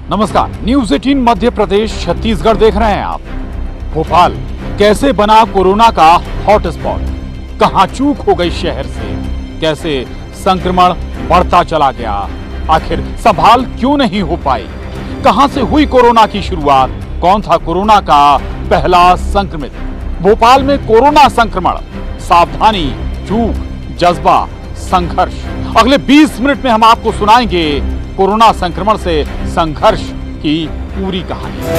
नमस्कार, न्यूज 18 मध्य प्रदेश छत्तीसगढ़ देख रहे हैं आप। भोपाल कैसे बना कोरोना का हॉटस्पॉट, कहां चूक हो गई शहर से, कैसे संक्रमण बढ़ता चला गया, आखिर संभाल क्यों नहीं हो पाई, कहां से हुई कोरोना की शुरुआत, कौन था कोरोना का पहला संक्रमित। भोपाल में कोरोना संक्रमण, सावधानी, चूक, जज्बा, संघर्ष। अगले 20 मिनट में हम आपको सुनाएंगे कोरोना संक्रमण से संघर्ष की पूरी कहानी।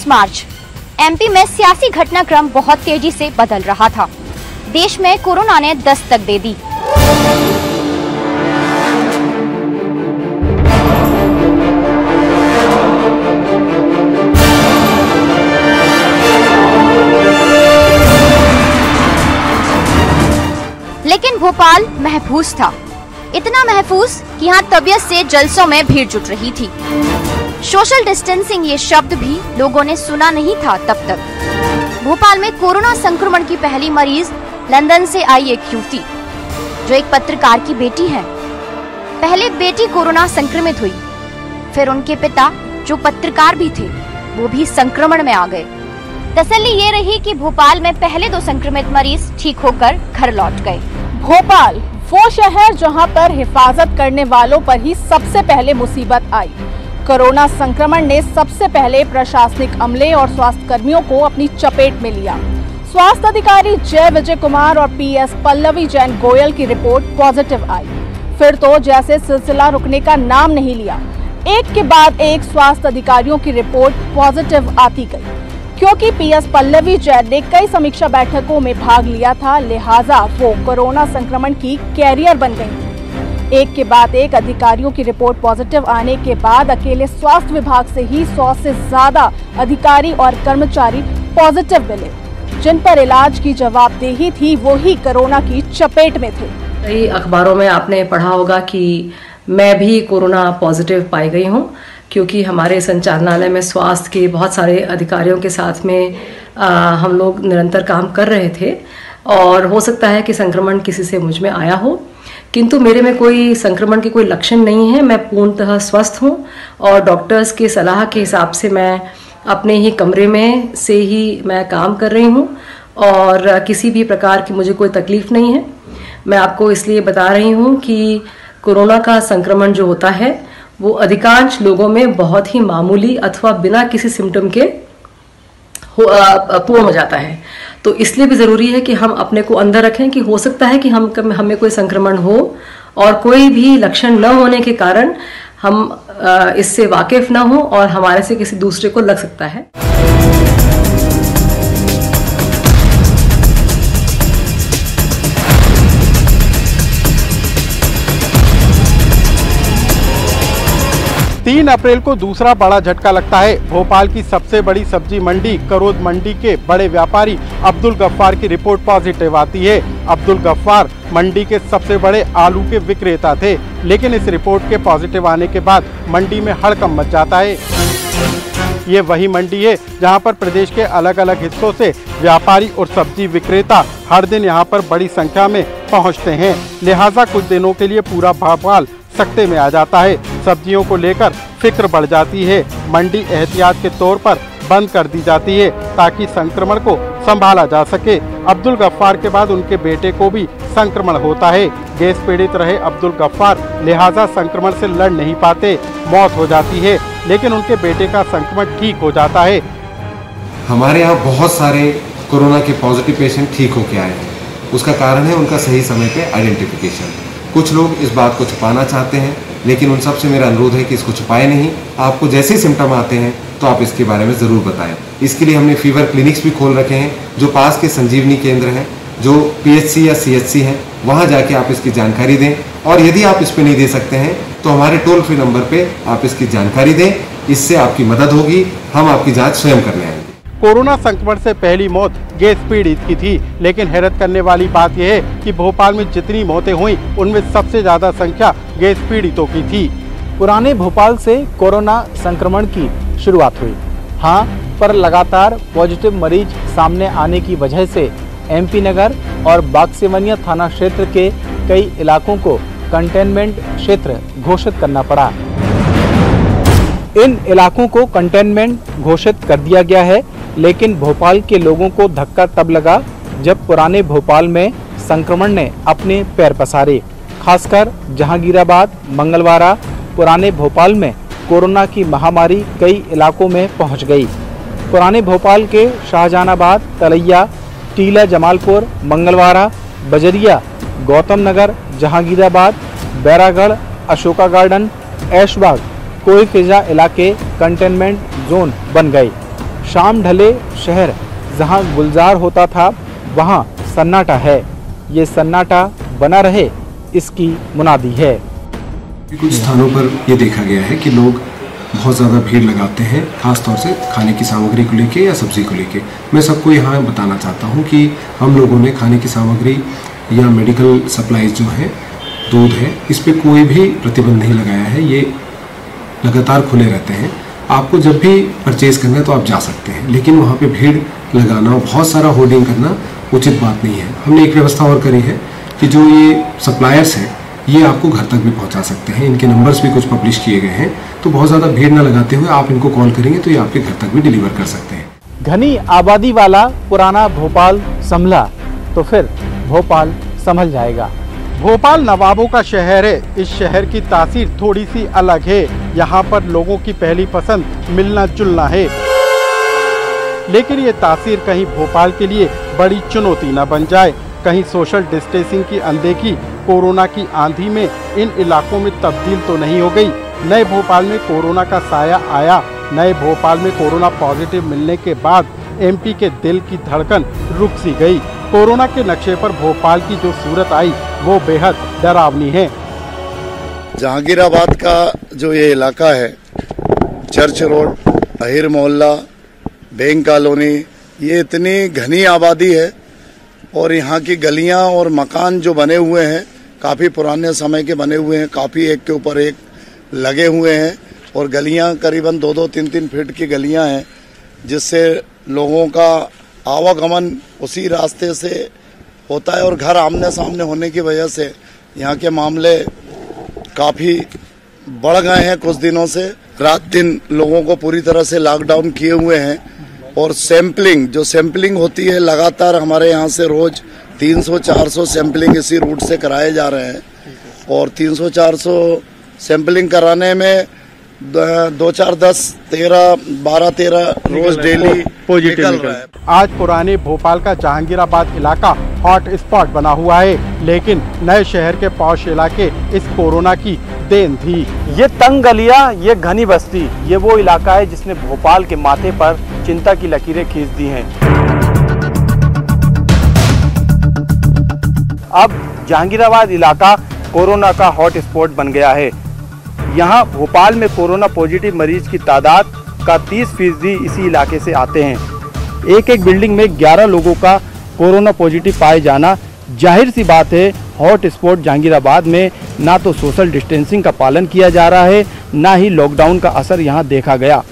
मार्च एमपी में सियासी घटनाक्रम बहुत तेजी से बदल रहा था। देश में कोरोना ने दस्तक दे दी। लेकिन भोपाल महफूज था, इतना महफूज कि यहाँ तबीयत से जलसों में भीड़ जुट रही थी। सोशल डिस्टेंसिंग ये शब्द भी लोगों ने सुना नहीं था तब तक। भोपाल में कोरोना संक्रमण की पहली मरीज लंदन से आई एक युवती जो एक पत्रकार की बेटी है। पहले बेटी कोरोना संक्रमित हुई, फिर उनके पिता जो पत्रकार भी थे वो भी संक्रमण में आ गए। तसल्ली ये रही कि भोपाल में पहले 2 संक्रमित मरीज ठीक होकर घर लौट गए। भोपाल वो शहर जहां पर हिफाजत करने वालों पर ही सबसे पहले मुसीबत आई। कोरोना संक्रमण ने सबसे पहले प्रशासनिक अमले और स्वास्थ्य कर्मियों को अपनी चपेट में लिया। स्वास्थ्य अधिकारी जय विजय कुमार और पीएस पल्लवी जैन गोयल की रिपोर्ट पॉजिटिव आई। फिर तो जैसे सिलसिला रुकने का नाम नहीं लिया, एक के बाद एक स्वास्थ्य अधिकारियों की रिपोर्ट पॉजिटिव आती गई। क्योंकि पीएस पल्लवी जैन ने कई समीक्षा बैठकों में भाग लिया था, लिहाजा वो कोरोना संक्रमण की कैरियर बन गई थी। एक के बाद एक अधिकारियों की रिपोर्ट पॉजिटिव आने के बाद अकेले स्वास्थ्य विभाग से ही 100 से ज्यादा अधिकारी और कर्मचारी पॉजिटिव मिले, जिन पर इलाज की जवाबदेही थी वो ही कोरोना की चपेट में थे। कई अखबारों में आपने पढ़ा होगा कि मैं भी कोरोना पॉजिटिव पाई गई हूँ, क्योंकि हमारे संचालनालय में स्वास्थ्य के बहुत सारे अधिकारियों के साथ में हम लोग निरंतर काम कर रहे थे और हो सकता है कि संक्रमण किसी से मुझ में आया हो, किंतु मेरे में कोई संक्रमण के कोई लक्षण नहीं है। मैं पूर्णतः स्वस्थ हूँ और डॉक्टर्स के सलाह के हिसाब से मैं अपने ही कमरे में से ही मैं काम कर रही हूँ और किसी भी प्रकार की मुझे कोई तकलीफ नहीं है। मैं आपको इसलिए बता रही हूँ कि कोरोना का संक्रमण जो होता है वो अधिकांश लोगों में बहुत ही मामूली अथवा बिना किसी सिम्टम के पूर्ण हो जाता है। तो इसलिए भी ज़रूरी है कि हम अपने को अंदर रखें कि हो सकता है कि हमें कोई संक्रमण हो और कोई भी लक्षण न होने के कारण हम इससे वाकिफ न हो और हमारे से किसी दूसरे को लग सकता है। तीन अप्रैल को दूसरा बड़ा झटका लगता है। भोपाल की सबसे बड़ी सब्जी मंडी करोद मंडी के बड़े व्यापारी अब्दुल गफ्फार की रिपोर्ट पॉजिटिव आती है। अब्दुल गफ्फार मंडी के सबसे बड़े आलू के विक्रेता थे, लेकिन इस रिपोर्ट के पॉजिटिव आने के बाद मंडी में हड़कंप मच जाता है। ये वही मंडी है जहां पर प्रदेश के अलग अलग हिस्सों से व्यापारी और सब्जी विक्रेता हर दिन यहां पर बड़ी संख्या में पहुंचते हैं, लिहाजा कुछ दिनों के लिए पूरा भोपाल सकते में आ जाता है। सब्जियों को लेकर फिक्र बढ़ जाती है। मंडी एहतियात के तौर पर बंद कर दी जाती है ताकि संक्रमण को संभाला जा सके। अब्दुल गफ्फार के बाद उनके बेटे को भी संक्रमण होता है। गैस पीड़ित रहे अब्दुल गफ्फार लिहाजा संक्रमण से लड़ नहीं पाते, मौत हो जाती है, लेकिन उनके बेटे का संक्रमण ठीक हो जाता है। हमारे यहाँ बहुत सारे कोरोना के पॉजिटिव पेशेंट ठीक होके आए हैं। उसका कारण है उनका सही समय पे आइडेंटिफिकेशन। कुछ लोग इस बात को छुपाना चाहते हैं, लेकिन उन सब से मेरा अनुरोध है कि इसको छुपाए नहीं। आपको जैसे ही सिम्टम आते हैं तो आप इसके बारे में ज़रूर बताएं। इसके लिए हमने फीवर क्लिनिक्स भी खोल रखे हैं, जो पास के संजीवनी केंद्र हैं, जो पीएचसी या सीएचसी हैं, वहाँ जाके आप इसकी जानकारी दें। और यदि आप इस पर नहीं दे सकते हैं तो हमारे टोल फ्री नंबर पे आप इसकी जानकारी दें। इससे आपकी मदद होगी, हम आपकी जाँच स्वयं करने आएंगे। कोरोना संक्रमण से पहली मौत गैस पीड़ित की थी, लेकिन हैरत करने वाली बात यह है कि भोपाल में जितनी मौतें हुई उनमें सबसे ज्यादा संख्या गैस पीड़ितों की थी। पुराने भोपाल से कोरोना संक्रमण की शुरुआत हुई, हाँ, पर लगातार पॉजिटिव मरीज सामने आने की वजह से एमपी नगर और बाक्सेवनिया थाना क्षेत्र के कई इलाकों को कंटेनमेंट क्षेत्र घोषित करना पड़ा। इन इलाकों को कंटेनमेंट घोषित कर दिया गया है, लेकिन भोपाल के लोगों को धक्का तब लगा जब पुराने भोपाल में संक्रमण ने अपने पैर पसारे। खासकर जहांगीराबाद, मंगलवारा, पुराने भोपाल में कोरोना की महामारी कई इलाकों में पहुंच गई। पुराने भोपाल के शाहजहानाबाद, तलैया, टीला, जमालपुर, मंगलवारा, बजरिया, गौतम नगर, जहांगीराबाद, बैरागढ़, अशोका गार्डन, ऐशबाग, कोई फिजा इलाके कंटेनमेंट जोन बन गए। शाम ढले शहर जहां गुलजार होता था वहां सन्नाटा है। ये सन्नाटा बना रहे इसकी मुनादी है। कुछ स्थानों पर ये देखा गया है कि लोग बहुत ज़्यादा भीड़ लगाते हैं, खास तौर से खाने की सामग्री को लेके या सब्जी को लेके। मैं सबको यहाँ बताना चाहता हूँ कि हम लोगों ने खाने की सामग्री या मेडिकल सप्लाईज जो है, दूध है, इस पर कोई भी प्रतिबंध नहीं लगाया है। ये लगातार खुले रहते हैं। आपको जब भी परचेज करना है तो आप जा सकते हैं, लेकिन वहाँ पे भीड़ लगाना, बहुत सारा होर्डिंग करना उचित बात नहीं है। हमने एक व्यवस्था और करी है कि जो ये सप्लायर्स हैं ये आपको घर तक भी पहुंचा सकते हैं। इनके नंबर्स भी कुछ पब्लिश किए गए हैं, तो बहुत ज़्यादा भीड़ न लगाते हुए आप इनको कॉल करेंगे तो ये आपके घर तक भी डिलीवर कर सकते हैं। घनी आबादी वाला पुराना भोपाल संभला तो फिर भोपाल संभल जाएगा। भोपाल नवाबों का शहर है। इस शहर की तासीर थोड़ी सी अलग है। यहाँ पर लोगों की पहली पसंद मिलना जुलना है, लेकिन ये तासीर कहीं भोपाल के लिए बड़ी चुनौती न बन जाए। कहीं सोशल डिस्टेंसिंग की अनदेखी कोरोना की आंधी में इन इलाकों में तब्दील तो नहीं हो गई। नए भोपाल में कोरोना का साया आया। नए भोपाल में कोरोना पॉजिटिव मिलने के बाद एमपी के दिल की धड़कन रुक सी गई। कोरोना के नक्शे पर भोपाल की जो सूरत आई वो बेहद डरावनी है। जहांगीराबाद का जो ये इलाका है, चर्च रोड, अहिर मोहल्ला, बैंक कॉलोनी, ये इतनी घनी आबादी है और यहाँ की गलियाँ और मकान जो बने हुए हैं काफ़ी पुराने समय के बने हुए हैं, काफ़ी एक के ऊपर एक लगे हुए हैं और गलियाँ करीबन 2-2, 3-3 फीट की गलियाँ हैं, जिससे लोगों का आवागमन उसी रास्ते से होता है और घर आमने सामने होने की वजह से यहाँ के मामले काफ़ी बढ़ गए हैं। कुछ दिनों से रात दिन लोगों को पूरी तरह से लॉकडाउन किए हुए हैं और सैंपलिंग होती है लगातार हमारे यहाँ से रोज 300-400 सैंपलिंग इसी रूट से कराए जा रहे हैं और 300-400 सैंपलिंग कराने में 12-13 रोज डेली पॉजिटिव निकल रहा है। आज पुराने भोपाल का जहांगीराबाद इलाका हॉट स्पॉट बना हुआ है, लेकिन नए शहर के पॉश इलाके इस कोरोना की देन थी। ये तंग गलियां, ये घनी बस्ती, ये वो इलाका है जिसने भोपाल के माथे पर चिंता की लकीरें खींच दी हैं। अब जहांगीराबाद इलाका कोरोना का हॉट स्पॉट बन गया है। यहाँ भोपाल में कोरोना पॉजिटिव मरीज की तादाद का 30% इसी इलाके से आते हैं। एक बिल्डिंग में 11 लोगों का कोरोना पॉजिटिव पाए जाना, जाहिर सी बात है हॉट स्पॉट जहांगीराबाद में ना तो सोशल डिस्टेंसिंग का पालन किया जा रहा है, ना ही लॉकडाउन का असर यहाँ देखा गया।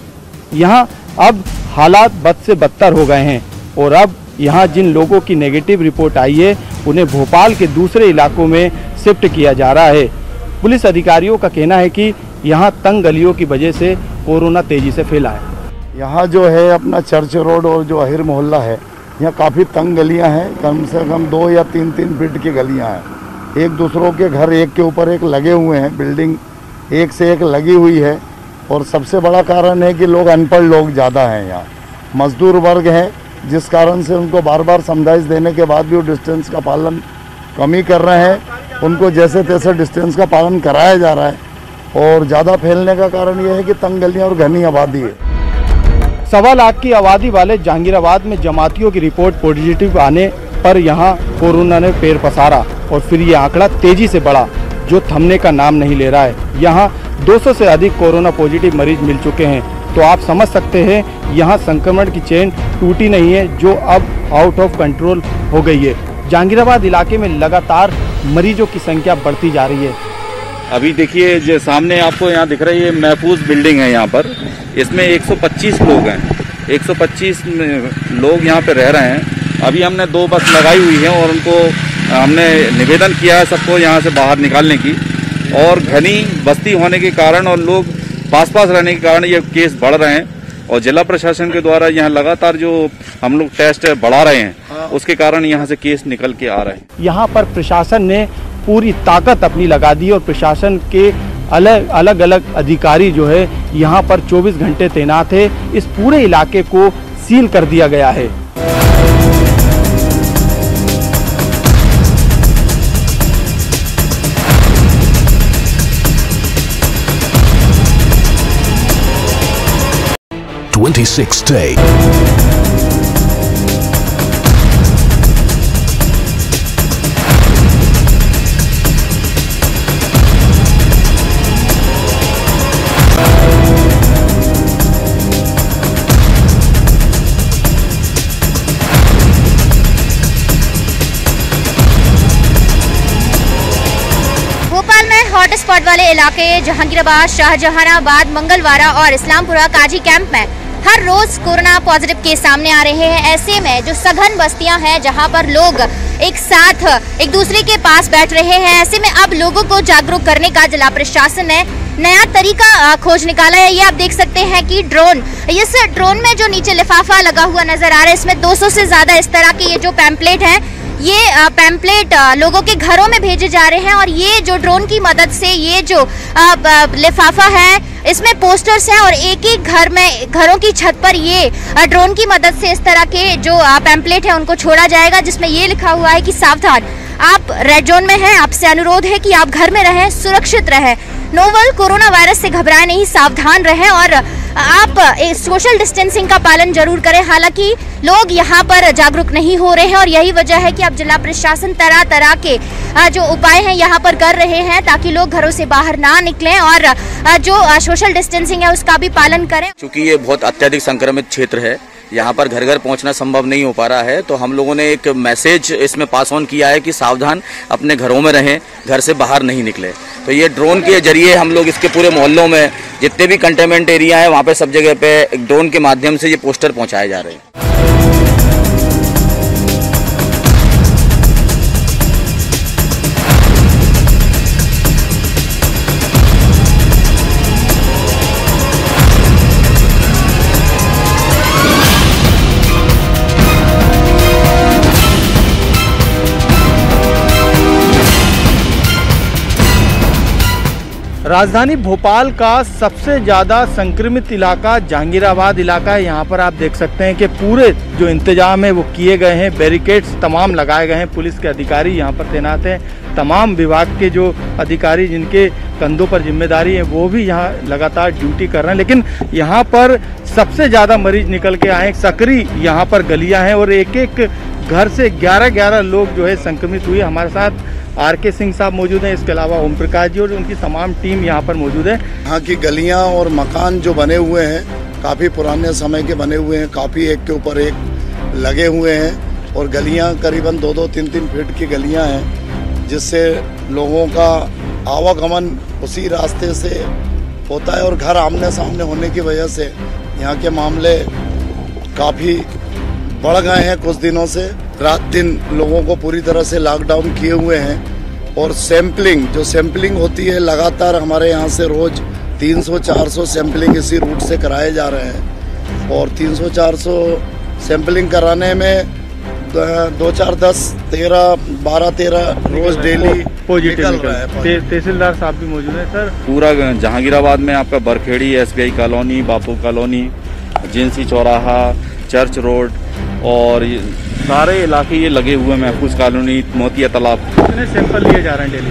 यहाँ अब हालात बद से बदतर हो गए हैं और अब यहाँ जिन लोगों की नेगेटिव रिपोर्ट आई है उन्हें भोपाल के दूसरे इलाकों में शिफ्ट किया जा रहा है। पुलिस अधिकारियों का कहना है कि यहाँ तंग गलियों की वजह से कोरोना तेजी से फैला है। यहाँ जो है अपना चर्च रोड और जो अहिर मोहल्ला है, यहाँ काफ़ी तंग गलियाँ हैं, कम से कम 2 या 3 फीट की गलियाँ हैं। एक दूसरों के घर एक के ऊपर एक लगे हुए हैं, बिल्डिंग एक से एक लगी हुई है और सबसे बड़ा कारण है कि लोग अनपढ़ लोग ज़्यादा हैं यहाँ, मजदूर वर्ग हैं, जिस कारण से उनको बार बार समझाइश देने के बाद भी वो डिस्टेंस का पालन कम ही कर रहे हैं। उनको जैसे तैसे डिस्टेंस का पालन कराया जा रहा है और ज़्यादा फैलने का कारण ये है कि तंग गलियाँ और घनी आबादी है। 1.25 लाख की आबादी वाले जहांगीराबाद में जमातियों की रिपोर्ट पॉजिटिव आने पर यहाँ कोरोना ने पैर पसारा और फिर ये आंकड़ा तेजी से बढ़ा, जो थमने का नाम नहीं ले रहा है। यहाँ 200 से अधिक कोरोना पॉजिटिव मरीज मिल चुके हैं, तो आप समझ सकते हैं यहाँ संक्रमण की चेन टूटी नहीं है, जो अब आउट ऑफ कंट्रोल हो गई है। जहांगीराबाद इलाके में लगातार मरीजों की संख्या बढ़ती जा रही है। अभी देखिए जो सामने आपको यहाँ दिख रही है महफूज बिल्डिंग है, यहाँ पर इसमें 125 लोग हैं, 125 लोग यहाँ पे रह रहे हैं। अभी हमने 2 बस लगाई हुई है और उनको हमने निवेदन किया है सबको यहाँ से बाहर निकालने की, और घनी बस्ती होने के कारण और लोग पास रहने के कारण ये केस बढ़ रहे हैं। और जिला प्रशासन के द्वारा यहाँ लगातार जो हम लोग टेस्ट बढ़ा रहे हैं, उसके कारण यहाँ से केस निकल के आ रहे हैं। यहाँ पर प्रशासन ने पूरी ताकत अपनी लगा दी और प्रशासन के अलग अलग अधिकारी जो है यहाँ पर 24 घंटे तैनात है। इस पूरे इलाके को सील कर दिया गया है। Day. भोपाल में हॉटस्पॉट वाले इलाके जहांगीराबाद, शाहजहानाबाद, मंगलवारा और इस्लामपुरा काजी कैंप में हर रोज कोरोना पॉजिटिव केस सामने आ रहे हैं। ऐसे में जो सघन बस्तियां हैं जहां पर लोग एक साथ एक दूसरे के पास बैठ रहे हैं, ऐसे में अब लोगों को जागरूक करने का जिला प्रशासन ने नया तरीका खोज निकाला है। ये आप देख सकते हैं कि ड्रोन, इस ड्रोन में जो नीचे लिफाफा लगा हुआ नजर आ रहा है, इसमें 200 से ज्यादा इस तरह के ये जो पैम्पलेट हैं, ये पैम्पलेट लोगों के घरों में भेजे जा रहे हैं। और ये जो ड्रोन की मदद से ये जो लिफाफा है, इसमें पोस्टर्स हैं और एक घर में घरों की छत पर ये ड्रोन की मदद से इस तरह के जो पैम्पलेट है उनको छोड़ा जाएगा, जिसमें ये लिखा हुआ है कि सावधान, आप रेड जोन में हैं, आपसे अनुरोध है कि आप घर में रहें, सुरक्षित रहें, नोवल कोरोना वायरस से घबराएं नहीं, सावधान रहें और आप सोशल डिस्टेंसिंग का पालन जरूर करें। हालांकि लोग यहाँ पर जागरूक नहीं हो रहे हैं और यही वजह है कि अब जिला प्रशासन तरह तरह के जो उपाय हैं यहाँ पर कर रहे हैं ताकि लोग घरों से बाहर ना निकलें और जो सोशल डिस्टेंसिंग है उसका भी पालन करें। क्योंकि ये बहुत अत्यधिक संक्रमित क्षेत्र है, यहाँ पर घर घर पहुँचना संभव नहीं हो पा रहा है, तो हम लोगों ने एक मैसेज इसमें पास ऑन किया है कि सावधान, अपने घरों में रहें, घर से बाहर नहीं निकले। तो ये ड्रोन के जरिए हम लोग इसके पूरे मोहल्लों में जितने भी कंटेनमेंट एरिया है वहाँ पे सब जगह पे ड्रोन के माध्यम से ये पोस्टर पहुँचाए जा रहे हैं। राजधानी भोपाल का सबसे ज़्यादा संक्रमित इलाका जहांगीराबाद इलाका है। यहाँ पर आप देख सकते हैं कि पूरे जो इंतजाम है वो किए गए हैं, बैरिकेड्स तमाम लगाए गए हैं, पुलिस के अधिकारी यहाँ पर तैनात हैं, तमाम विभाग के जो अधिकारी जिनके कंधों पर जिम्मेदारी है वो भी यहाँ लगातार ड्यूटी कर रहे हैं। लेकिन यहाँ पर सबसे ज़्यादा मरीज निकल के आए, सकरी यहाँ पर गलियाँ हैं और एक एक घर से 11 लोग जो है संक्रमित हुए। हमारे साथ आर.के. सिंह साहब मौजूद हैं, इसके अलावा ओम प्रकाश जी और उनकी तमाम टीम यहाँ पर मौजूद है। यहाँ की गलियाँ और मकान जो बने हुए हैं काफ़ी पुराने समय के बने हुए हैं, काफ़ी एक के ऊपर एक लगे हुए हैं और गलियाँ करीबन 2-2, 3-3 फीट की गलियाँ हैं, जिससे लोगों का आवागमन उसी रास्ते से होता है और घर आमने सामने होने की वजह से यहाँ के मामले काफ़ी बढ़ गए हैं। कुछ दिनों से रात दिन लोगों को पूरी तरह से लॉकडाउन किए हुए हैं और सैंपलिंग होती है लगातार। हमारे यहाँ से रोज 300-400 सैंपलिंग इसी रूट से कराए जा रहे हैं और 300-400 सैंपलिंग कराने में 12-13 रोज डेली पॉजिटिव निकल रहा है। तहसीलदार साहब भी मौजूद हैं सर। पूरा जहांगीराबाद में आपका बरखेड़ी, SBI कॉलोनी, बापू कॉलोनी, जिंसी चौराहा, चर्च रोड और सारे इलाके ये लगे हुए, महफूज कॉलोनी, मोतिया तालाब। कितने सैंपल लिए जा रहे हैं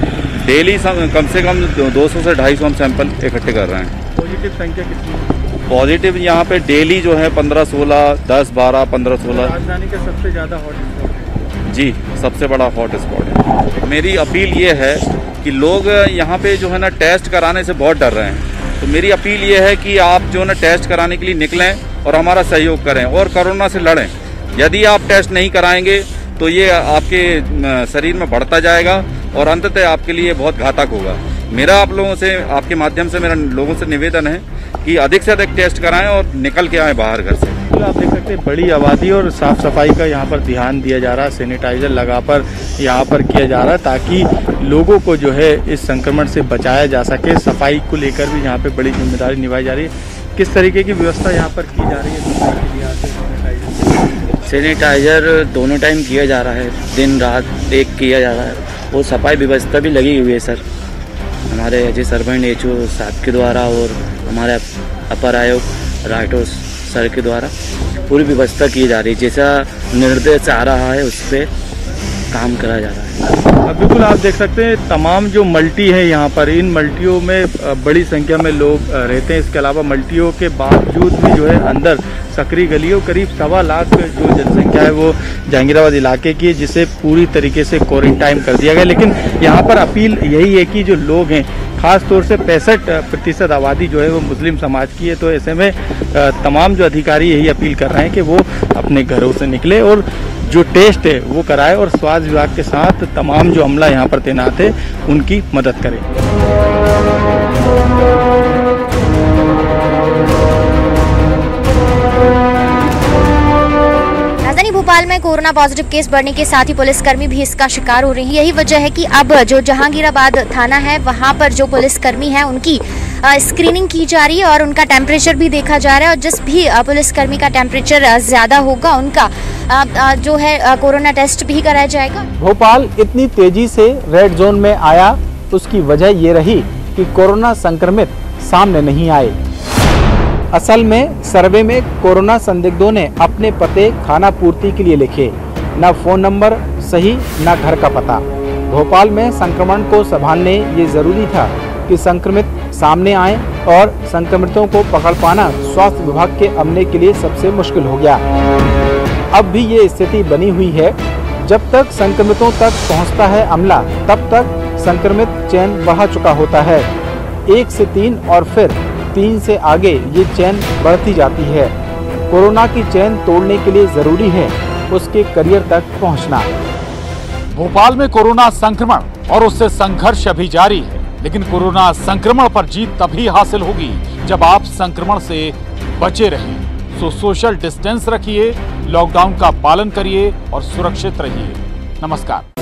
डेली? कम से कम 200 से 250 हम सैंपल इकट्ठे कर रहे हैं। पॉजिटिव संख्या कितनी? पॉजिटिव यहाँ पे डेली जो है 15-16, 10-12, 15-16। राजधानी का सबसे ज़्यादा हॉटस्पॉट है जी, सबसे बड़ा हॉटस्पॉट है। मेरी अपील ये है कि लोग यहाँ पे जो है ना टेस्ट कराने से बहुत डर रहे हैं। तो मेरी अपील ये है कि आप जो ना टेस्ट कराने के लिए निकलें और हमारा सहयोग करें और कोरोना से लड़ें। यदि आप टेस्ट नहीं कराएंगे तो ये आपके शरीर में बढ़ता जाएगा और अंततः आपके लिए बहुत घातक होगा। मेरा आप लोगों से, आपके माध्यम से मेरा लोगों से निवेदन है कि अधिक से अधिक टेस्ट कराएं और निकल के आएँ बाहर घर से। आप देख सकते हैं बड़ी आबादी और साफ सफाई का यहाँ पर ध्यान दिया जा रहा है, सैनिटाइजर लगा पर यहाँ पर किया जा रहा है ताकि लोगों को जो है इस संक्रमण से बचाया जा सके। सफाई को लेकर भी यहाँ पे बड़ी जिम्मेदारी निभाई जा रही है। किस तरीके की व्यवस्था यहाँ पर की जा रही है? सैनिटाइजर दोनों टाइम किया जा रहा है, दिन रात एक किया जा रहा है और सफाई व्यवस्था भी लगी हुई है सर। हमारे एज सर्वेंट HO साहब के द्वारा और हमारे अपर आयुक्त राठौर सर के द्वारा पूरी व्यवस्था की जा रही है। जैसा निर्देश आ रहा है उस पर काम करा जा रहा है। अब बिल्कुल आप देख सकते हैं तमाम जो मल्टी है यहाँ पर, इन मल्टियों में बड़ी संख्या में लोग रहते हैं। इसके अलावा मल्टियों के बावजूद भी जो है अंदर सकरी गलियों करीब 1.25 लाख जो जनसंख्या है वो जहांगीराबाद इलाके की है, जिसे पूरी तरीके से क्वारंटाइन कर दिया गया। लेकिन यहाँ पर अपील यही है कि जो लोग हैं, खास तौर से 65% आबादी जो है वो मुस्लिम समाज की है, तो ऐसे में तमाम जो अधिकारी यही अपील कर रहे हैं कि वो अपने घरों से निकले और जो टेस्ट है वो कराए और स्वास्थ्य विभाग के साथ तमाम जो अमला यहाँ पर तैनात है उनकी मदद करें। राजधानी भोपाल में कोरोना पॉजिटिव केस बढ़ने के साथ ही पुलिसकर्मी भी इसका शिकार हो रही है। यही वजह है कि अब जो जहांगीराबाद थाना है वहां पर जो पुलिसकर्मी है उनकी स्क्रीनिंग की जा रही है और उनका टेम्परेचर भी देखा जा रहा है और जिस भी पुलिसकर्मी का टेम्परेचर ज्यादा होगा उनका जो है कोरोना टेस्ट भी कराया जाएगा। भोपाल इतनी तेजी से रेड जोन में आया, उसकी वजह ये रही कि कोरोना संक्रमित सामने नहीं आए। असल में सर्वे में कोरोना संदिग्धों ने अपने पते खाना पूर्ति के लिए लिखे, न फोन नंबर सही न घर का पता। भोपाल में संक्रमण को संभालने ये जरूरी था कि संक्रमित सामने आए और संक्रमितों को पकड़ पाना स्वास्थ्य विभाग के अमले के लिए सबसे मुश्किल हो गया। अब भी ये स्थिति बनी हुई है। जब तक संक्रमितों तक पहुंचता है अमला, तब तक संक्रमित चेन बढ़ा चुका होता है। 1 से 3 और फिर 3 से आगे ये चेन बढ़ती जाती है। कोरोना की चेन तोड़ने के लिए जरूरी है उसके करियर तक पहुंचना। भोपाल में कोरोना संक्रमण और उससे संघर्ष अभी जारी है, लेकिन कोरोना संक्रमण पर जीत तभी हासिल होगी जब आप संक्रमण से बचे रहें। सो सोशल डिस्टेंस रखिए, लॉकडाउन का पालन करिए और सुरक्षित रहिए। नमस्कार।